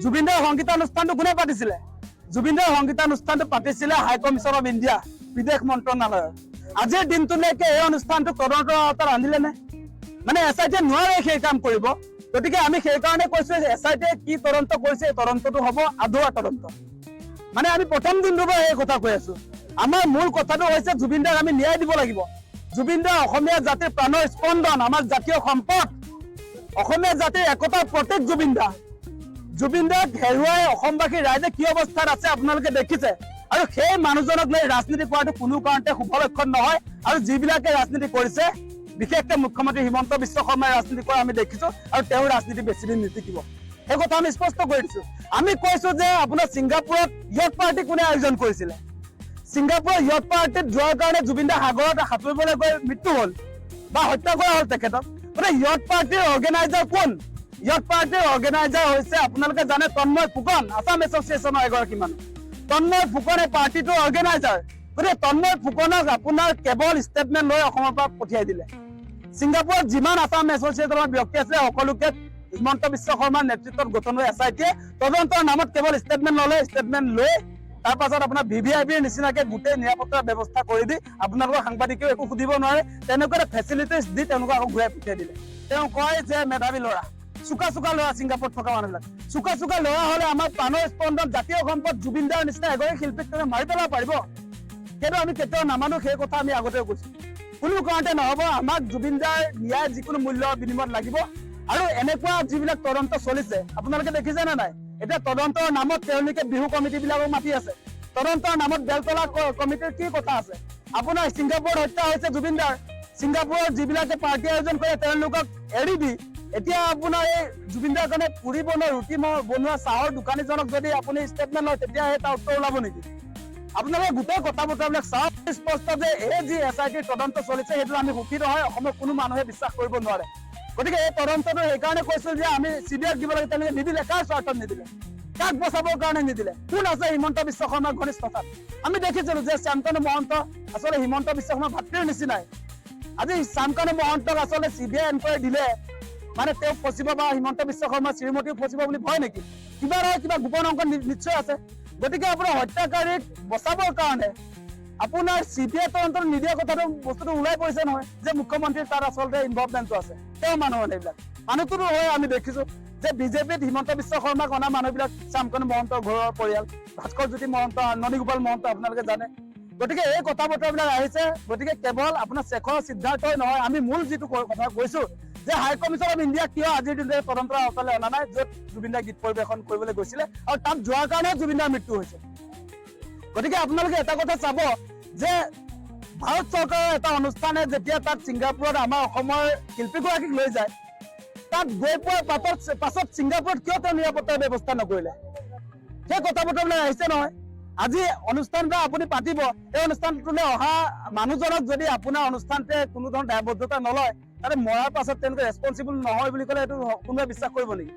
জুবিনদাৰ সংগীতানুষ্ঠানটো কোনে পাতিছিলে? জুবিনদাৰ সংগীতানুষ্ঠানটো পাতিছিলে হাই কমিছন অফ ইণ্ডিয়া, বিদেশ মন্ত্ৰণালয়ৰ। আজিৰ দিনটোলৈকে এই অনুষ্ঠানটো তদন্তৰ আওতাত আনিলে নে? মানে SIT-য়ে নোৱাৰে সেই কাম কৰিব। গতিকে আমি সেইকাৰণে কৈছো যে SIT-য়ে কি তদন্ত কৰিছে, এই তদন্তটো হ'ব আধৰুৱা তদন্ত। মানে আমি প্ৰথম দিনটোৰ পৰা এই কথা কৈ আছো। আমাৰ মূল কথাটো হৈছে জুবিনদাক আমি ন্যায় দিব লাগিব। জুবিনদা অসমীয়া জাতিৰ প্ৰাণৰ স্পন্দন, আমাৰ জাতীয় সম্পদ, অসমীয়া জাতিৰ একতাৰ প্ৰতীক জুবিনদা। জুবিনদাক হেৰুৱাই অসমবাসী ৰাইজে কি অৱস্থাত আছে আপোনালোকে দেখিছে। আৰু সেই মানুহজনক লৈ ৰাজনীতি কৰাটো কোনো কাৰণতে শুভ লক্ষণ নহয়। আৰু যিবিলাকে ৰাজনীতি কৰিছে, বিশেষকৈ মুখ্যমন্ত্ৰী হিমন্ত বিশ্ব শৰ্মাই ৰাজনীতি কৰা আমি দেখিছো, আৰু তেওঁ ৰাজনীতি বেছি দিন নিটিকিব। সেই কথা আমি স্পষ্ট কৰি দিছো। আমি কৈছো যে আপোনাৰ ছিংগাপুৰত য়ট পাৰ্টি কোনে আয়োজন কৰিছিলে? ছিংগাপুৰৰ য়ট পাৰ্টিত যোৱাৰ কাৰণে জুবিনদা সাগৰত সাঁতুৰিবলৈ গৈ মৃত্যু হ'ল বা হত্যা কৰা হ'ল তেখেতক। গতিকে য়ট পাৰ্টিৰ অৰ্গেনাইজাৰ কোন? য়ট পাৰ্টিৰ অৰ্গেনাইজাৰ হৈছে আপোনালোকে জানে তন্ময় ফুকন, আছাম এছ'চিয়েশ্যনৰ এগৰাকী মানুহ। তন্ময় ফুকন এই পাৰ্টিটোৰ অৰ্গেনাইজাৰ। গতিকে তন্ময় ফুকনক আপোনাৰ কেৱল ষ্টেটমেণ্ট লৈ অসমৰ পৰা পঠিয়াই দিলে। ছিংগাপুৰত যিমান আছাম এছ'চিয়েশ্যনৰ ব্যক্তি আছিলে সকলোকে হিমন্ত বিশ্ব শৰ্মাৰ নেতৃত্বত গঠন হৈ SIT-য়ে তদন্তৰ নামত কেৱল ষ্টেটমেণ্ট ল'লে। ষ্টেটমেণ্ট লৈ তাৰ পাছত আপোনাৰ VVIPৰ নিচিনাকে গোটেই নিৰাপত্তাৰ ব্যৱস্থা কৰি দি আপোনালোকৰ সাংবাদিকেও একো সুধিব নোৱাৰে, তেনেকুৱা ফেচিলিটিজ দি তেওঁলোকক আকৌ ঘূৰাই পঠিয়াই দিলে। তেওঁ কয় যে মেধাৱী ল'ৰা, চোকা চোকা ল'ৰা ছিংগাপুৰত থকা মানুহবিলাক। চোকা চোকা ল'ৰা হ'লে আমাৰ প্ৰাণৰ স্পন্দন জাতীয় সম্পদ জুবিনদাৰ নিচিনা এগৰাকী শিল্পীক তেওঁ মাৰি পেলাব পাৰিব? সেইটো আমি কেতিয়াও নামানো। সেই কথা আমি আগতেও কৈছো। কোনো কাৰণতে নহ'ব। আমাক জুবিনদাৰ ন্যায় যিকোনো মূল্যৰ বিনিময়ত লাগিব। আৰু এনেকুৱা যিবিলাক তদন্ত চলিছে আপোনালোকে দেখিছে নে নাই? এতিয়া তদন্তৰ নামত তেওঁলোকে বিহু কমিটি বিলাকক মাতি আছে। তদন্তৰ নামত বেলতলা কমিটিৰ কি কথা আছে? আপোনাৰ ছিংগাপুৰত হত্যা হৈছে জুবিনদাৰ। ছিংগাপুৰত যিবিলাকে পাৰ্টি আয়োজন কৰে তেওঁলোকক এৰি দি এতিয়া আপোনাৰ এই জুবিনদাৰ কাৰণে পুৰি বনোৱা ৰুটি বনোৱা চাহৰ দোকানীজনক যদি আপুনি ষ্টেটমেণ্ট লয়, তেতিয়া তাৰ উত্তৰ ওলাব নেকি? আপোনালোকে গোটেই কথা বতৰাবিলাক চাওক। স্পষ্ট যে এই যি SIT-ৰ তদন্ত চলিছে সেইটো আমি সুখী নহয়, অসমৰ কোনো মানুহে বিশ্বাস কৰিব নোৱাৰে। গতিকে এই তদন্তটো সেইকাৰণে কৈছিল যে আমি CBIক দিব লাগে, তেওঁলোকে নিদিলে। কাৰ স্বাৰ্থত নিদিলে? কাক বচাবৰ কাৰণে নিদিলে? কোন আছে হিমন্ত বিশ্ব শৰ্মাৰ ঘনিষ্ঠতাত? আমি দেখিছিলো যে শ্যামকানু মহন্ত আচলতে হিমন্ত বিশ্ব শৰ্মাৰ ভাতৃৰ নিচিনাই। আজি শ্যামকানু মহন্তক আচলতে CBI এনকুৱাৰী দিলে মানে তেওঁ ফচিব বা হিমন্ত বিশ্ব শৰ্মা শ্ৰীমতীও ফচিব বুলি ভয় নেকি? কিবা নহয় কিবা গোপন অংক নিশ্চয় আছে। গতিকে আপোনাৰ হত্যাকাৰীক বচাবৰ কাৰণে আপোনাৰ CBI তদন্ত নিদিয়া কথাটো বস্তুটো ওলাই পৰিছে নহয়, যে মুখ্যমন্ত্ৰীৰ তাত আচলতে ইনভলভমেণ্টটো আছে। তেওঁ মানুহ এইবিলাক মানুহটোতো হয়। আমি দেখিছো যে বিজেপিত হিমন্ত বিশ্ব শৰ্মাক অনা মানুহবিলাক শ্যামকানু মহন্তৰ ঘৰৰ পৰিয়াল, ভাস্কৰ জ্যোতি মহন্ত, ননীগোপাল মহন্ত আপোনালোকে জানে। গতিকে এই কথা বতৰাবিলাক আহিছে। গতিকে কেৱল আপোনাৰ শেখৰ সিদ্ধাৰ্থই নহয়, আমি মূল যিটো কথা কৈছো যে হাই কমিছন অফ ইণ্ডিয়া কিয় আজিৰ দিনটোত তদন্তৰ আওতালৈ অনা নাই, য'ত জুবিনদাই গীত পৰিৱেশন কৰিবলৈ গৈছিলে আৰু তাত যোৱাৰ কাৰণে জুবিনদাৰ মৃত্যু হৈছে। গতিকে আপোনালোকে এটা কথা চাব যে ভাৰত চৰকাৰৰ এটা অনুষ্ঠানে যেতিয়া তাত ছিংগাপুৰত আমাৰ অসমৰ শিল্পীগৰাকীক লৈ যায়, তাত গৈ পোৱাৰ পাছত ছিংগাপুৰত কিয় তেওঁ নিৰাপত্তাৰ ব্যৱস্থা নকৰিলে? সেই কথা বতৰাবিলাক আহিছে নহয়। আজি অনুষ্ঠান এটা আপুনি পাতিব, এই অনুষ্ঠানটোলৈ অহা মানুহজনক যদি আপোনাৰ অনুষ্ঠানটোৱে কোনো ধৰণৰ দায়বদ্ধতা নলয়, তাতে মৰাৰ পাছত তেওঁলোকে ৰেছপনচিবল নহয় বুলি ক'লে এইটো কোনোবাই বিশ্বাস কৰিব নেকি?